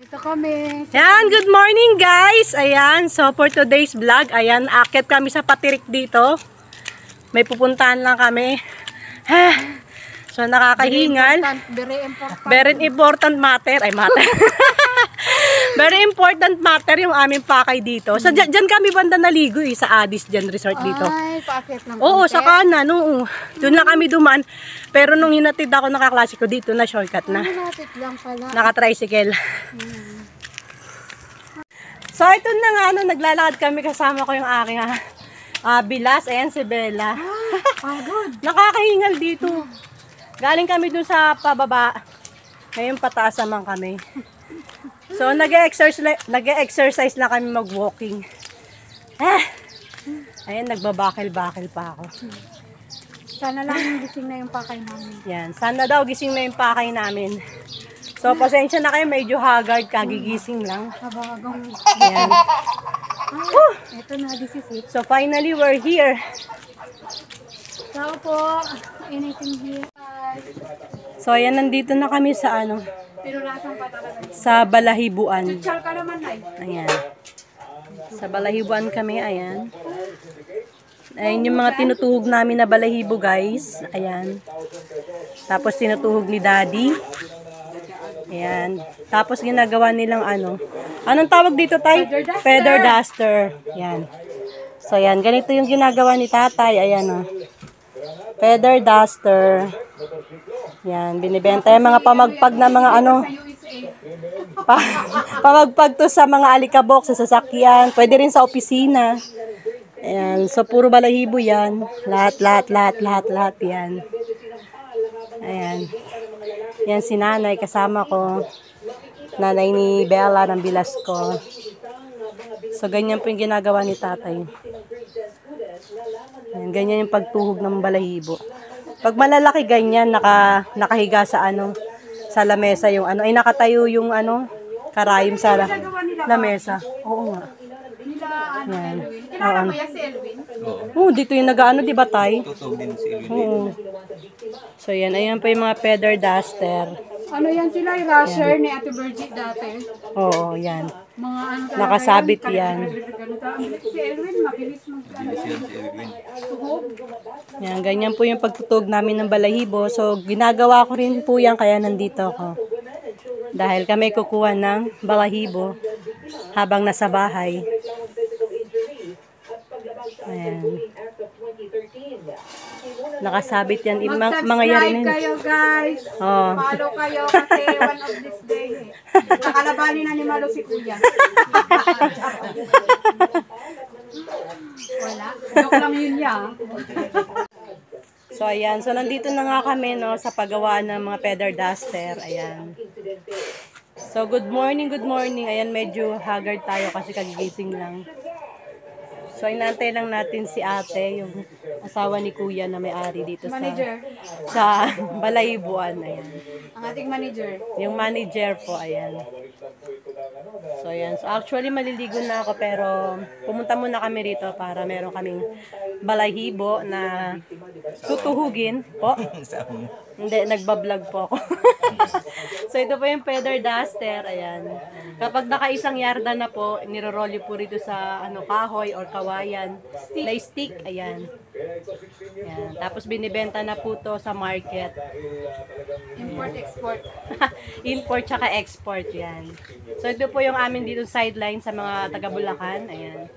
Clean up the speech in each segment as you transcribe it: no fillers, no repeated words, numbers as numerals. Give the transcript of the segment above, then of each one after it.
Ito kami. Yan, good morning guys. Ayan, so for today's vlog, ayan, akit kami sa Patirik dito. May pupuntahan lang kami. So nakakahingal. Very important matter. Ay, matter. Very important matter yung aming pakay dito. So dyan kami banda naligo sa Addis dyan resort dito. Ay, paakit lang. Oo, sa kanan. Oo. Doon lang kami duman. Pero nung hinatid ako nakaklase ko dito na shortcut na. Malapit lang pala. Naka-tricycle. So ito na nga, naglalakad kami kasama ko yung aking bilas. Ayan si Bella. Pagod. Nakakahingal dito. Galing kami dun sa pababa. Ngayon pataas naman kami. So nag-exercise lang kami mag-walking. Ayan, nagbabakil-bakil pa ako. Sana lang gising na yung pakay namin. Yan, sana daw gising na yung pakay namin. So pasensya na kayo, medyo haggard, kagigising lang. Habagong. Yan. Ito na, this is it. So finally, we're here. Tao po. Anything here. So ayan, nandito na kami sa Pero lasang pa talaga. sa Balahibuan. Chal ka naman, Nay. Ayan. Sa Balahibuan kami, ayan. Ayan yung mga tinutuhog namin na balahibo, guys. Ayan. Tapos tinutuhog ni Daddy. Ayan. Tapos ginagawa nilang anong tawag dito, Tay? Feather duster. Ayan. So ayan, ganito yung ginagawa ni Tatay. Ayan, feather duster. Yan, binibenta yung mga pamagpag na mga pamagpag to sa mga alikabok, sa sasakyan, pwede rin sa opisina. Ayan, so puro balahibo yan. Lahat yan. Ayan. Yan si Nanay, kasama ko. Nanay ni Bella ng bilas ko. So ganyan po yung ginagawa ni Tatay. Ayan, ganyan yung pagtuhog ng balahibo. Pag malalaki ganyan, nakahiga sa sa lamesa yung ay nakatayo yung karayom sa lamesa. Oo nga. Yan. Kilala mo yan si Elwin? Oo, dito yung nag-ano, di ba, Tay? Tutog din si Elwin. Oo. So yan, ayan pa yung mga feather duster. Ano yan sila? Yung rusher ni Ate Virgie dati. Oo, yan. Mga Nakasabit yan. Si Elwin, mabilis Bilis yan si Elwin. Yan, ganyan po yung pagtutog namin ng balahibo. So, ginagawa ko rin po yan, kaya nandito ako. Dahil kami kukuha ng balahibo habang nasa bahay. Ayan. Nakasabit yan. Mga yari na yun. kayo guys. Oh. Follow kayo kasi one of this day. Nakalabanin na ni Malo si Kuya. Wala. Joke lang yun niya. So, ayan. So, nandito na nga kami, sa paggawa ng mga feather duster. Ayan. So, good morning. Ayan, medyo haggard tayo kasi kagigising lang. So, inantay lang natin si ate, yung asawa ni Kuya na may-ari dito sa Balahibuan. Ayan. Ang ating manager. Yung manager po, ayan. So, ayan. So, actually, maliligo na ako, pero pumunta muna kami rito para meron kaming balahibo na tutuhugin po. Hindi, nagbablog po ako. So, ito po yung feather duster. Ayan. Kapag naka-isang yarda na po, nirorolyo po rito sa kahoy or kawayan. Na stick. Ayan. Ayan. Tapos, binibenta na po to sa market. Import-export. Import tsaka export. Yan. So, ito po yung amin dito sideline sa mga taga-Bulacan. Ayan.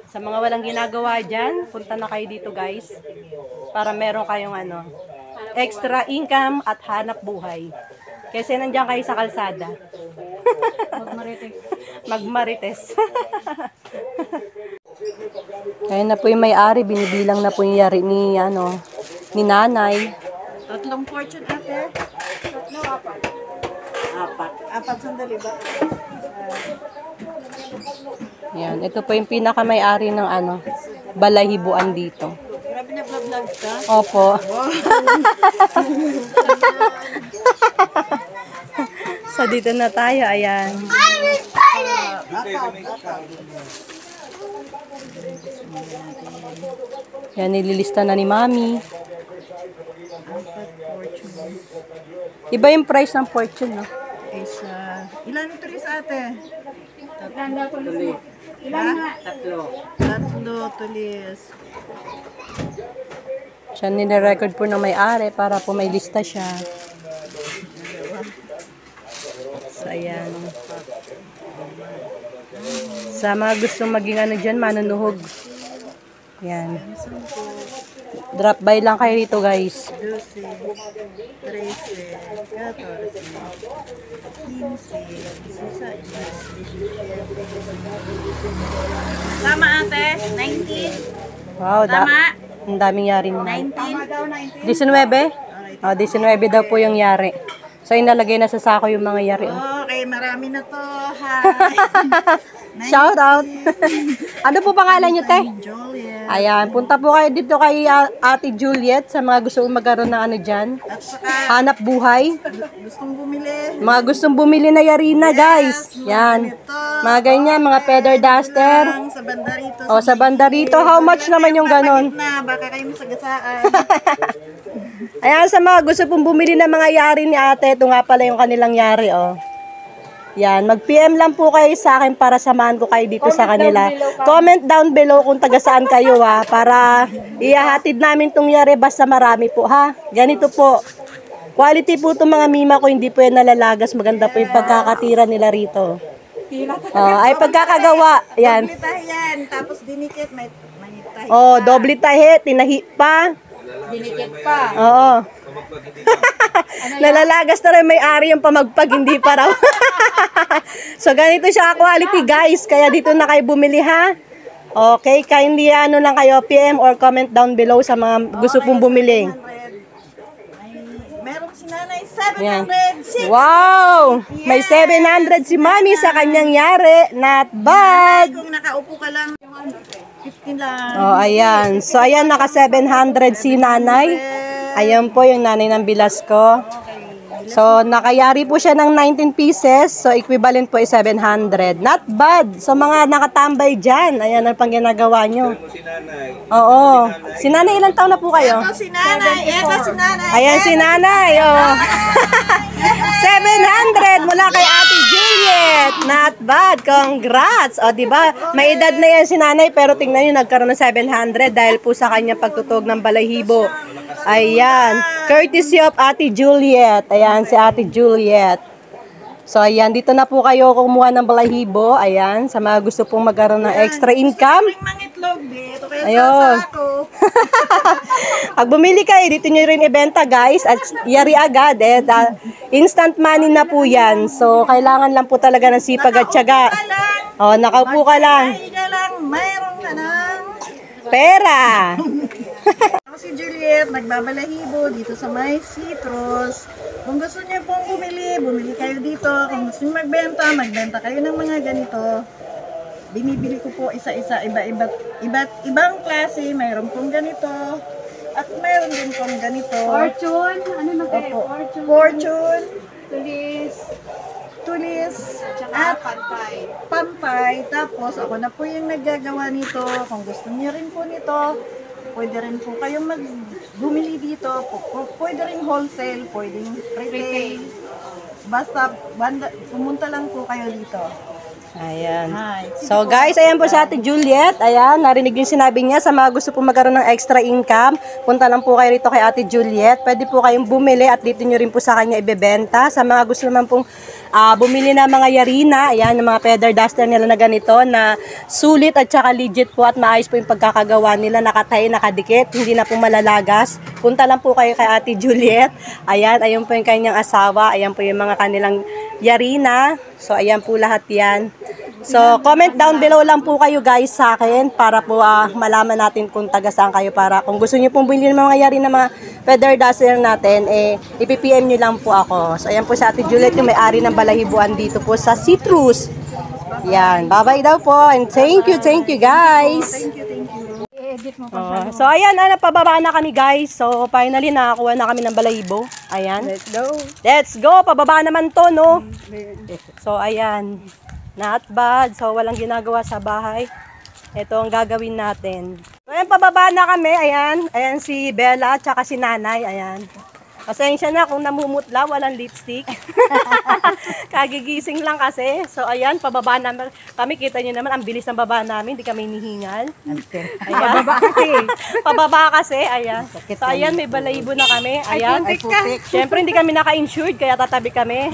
Sa mga walang ginagawa dyan, punta na kayo dito, guys. Para meron kayong extra income at hanap buhay. Kasi nandiyan kayo sa kalsada. Magmarites. Ayun na po yung may-ari, binibilang na po yung yari ni Nanay. Tatlong fortune ate. Apat sandali ba? Yan, ito po yung pinaka-may-ari ng balahibuan dito. Grabe na vlog ka. Opo. So, dito na tayo. Ayan. Yan, nililista na ni Mami. Iba yung price ng fortune, no? Isa. Ilan tulis ate? Ilan daw tulis? Ilan nga? Tatlo tulis. Siya nire-record po ng may-ari para po may lista siya. So, ayan. Sa mga gustong maging ano dyan, manunuhog. Yan. Drop by lang kayo rito, guys. 12, 13, 14, 15, 16. Tama ate? 19? Wow, Tama? ang daming yari na. 19? Tama daw, 19. 19? Oh, 19 daw po yung yari. So, inalagay na sa sako yung mga yari. Oh. Okay, marami na to. Hi! Shout out! Ano po pangalan nyo, te? Juliet. Ayan, punta po kayo dito kay Ate Juliet sa mga gusto magkaroon ng ano dyan. At saka, Hanap buhay. gustong bumili. Mga gustong bumili na yarina, guys. Yan. Ito. Mga ganyan, mga feather duster. Sa banda rito. O, sa banda rito, how much naman yung ganon? Na, baka kayo masagasaan. Ayan, sa mga gusto pong bumili ng mga yari ni ate, ito nga pala yung kanilang yari, oh. Yan, mag-PM lang po kayo sa akin para samahan ko kayo dito sa kanila. Comment down below kung taga saan kayo, ha, para ihahatid namin tong yari basta marami po, ha. Ganito po. Quality po itong mga mima ko, hindi po yan nalalagas. Maganda po yung pagkakatira nila rito. Ay, pagkakagawa. Yan. Doble tayo yan. Tapos dinikit, may tayo. Oh, doble tahi, tinahi pa. Dinikit pa. Oo. Nalalagas na rin may-ari yung pamagpag, hindi pa raw. So, ganito siya quality, guys. Kaya dito na kayo bumili, ha? Okay, kindly ano lang kayo, PM or comment down below sa mga gusto pong bumili. Meron si nanay, Yan. 706. Wow! May 700 si Mami sa kanyang yari. Not bad! Kung nakaupo ka lang, 15 lang. Oh, ayan. So, ayan, naka 700 si nanay. Ayan po yung nanay ng Bilasco. So, nakayari po siya ng 19 pieces. So, equivalent po ay 700. Not bad. So, mga nakatambay dyan. Ayan ang pang ginagawa nyo. Oo. Si nanay, ilang taon na po kayo? Ito si nanay, ito si nanay. Ayan si nanay. Oh. 700 mula kay Ate Juliet. Not bad. Congrats. O, diba? May edad na yan si nanay, pero tingnan nyo, nagkaroon ng 700 dahil po sa kanyang pagtutog ng balahibo. Ayan. Courtesy of Ate Juliet. Ayan, si Ate Juliet. So, ayan. Dito na po kayo kumuha ng balahibo. Ayan. Sa mga gusto pong magkaroon ng extra income. May mangitlog dito, kaya Ayun. sa ako. Pag bumili kayo, dito nyo rin ibenta, guys. At yari agad. Instant money na po yan. So, kailangan lang po talaga ng sipag at tiyaga. Oh, nakaupo ka lang. Ay ka lang, mayroon ka ng... Pera. Ako si Juliet, nagbabalahibo dito sa may citrus. Kung gusto niyo pong bumili, bumili kayo dito. Kung gusto niyo magbenta kayo ng mga ganito. Binibili ko po isa-isa, ibang klase. Mayroon pong ganito. At mayroon din pong ganito. Fortune. Ano na kayo? Opo. Fortune. Fortune, tulis, Tsaka pantay. pampay. Tapos ako na po yung naggagawa nito. Kung gusto niyo rin po nito, pwede rin po kayong bumili dito. Pwede rin wholesale, pwedeng retail. Basta pumunta lang po kayo dito. Ayan. Hi. So guys, ayan po si Ate Juliet. Ayan, narinig yung sinabi niya sa mga gusto po magkaroon ng extra income. Punta lang po kayo rito kay Ate Juliet. Pwede po kayong bumili at dito nyo rin po sa kanya ibebenta. Sa mga gusto naman pong bumili na mga yarina, ayan, yung mga feather duster nila na ganito na sulit at saka legit po at maayos po yung pagkakagawa nila. Nakatahi, nakadikit, hindi na po malalagas. Punta lang po kayo kay Ate Juliet. Ayan, ayun po yung kanyang asawa. Ayan po yung mga kanilang yarina. So, ayan po lahat yan. So, comment down below lang po kayo guys sa akin para po malaman natin kung taga saan kayo para kung gusto niyo pong bilhin ng mga yari na mga feather duster natin, ipipm nyo lang po ako. So, ayan po sa Ate Juliet yung may-ari ng balahibuan dito po sa Citrus. Yan. Bye-bye daw po and thank you guys. Thank you. I-edit mo pa. So, ayan, pababa na kami guys. So, finally, nakakuha na kami ng balahibo. Ayan. Let's go. Pababa naman to, no? So, ayan. Not bad. So, walang ginagawa sa bahay. Ito ang gagawin natin. So, ayan, pababa na kami. Ayan. Ayan si Bella at saka si Nanay. Ayan. Pasensya na kung namumutla, walang lipstick. Kagigising lang kasi. So, ayan, pababa naman. Kami, kita nyo naman, ang bilis ng baba namin. Hindi kami hinihingal. Ayan. Pababa kasi, ayan. So, ayan, may balahibo na kami. Ayan. Siyempre, hindi kami naka-insured, kaya tatabi kami.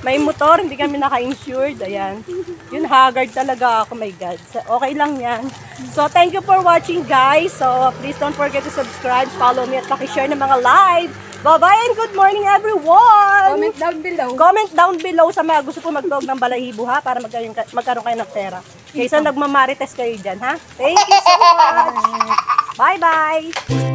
May motor, hindi kami naka-insured. Ayan. Yun, haggard talaga ako. My God. So, okay lang yan. So, thank you for watching, guys. So, please don't forget to subscribe, follow me, at pakishare ng mga live. Bye-bye and good morning, everyone! Comment down below. Comment down below sa mga gusto po magtuog ng balahibo, ha? Para magkaroon kayo ng pera. Kaysa nagmamarites kayo dyan, ha? Thank you so much! Bye-bye!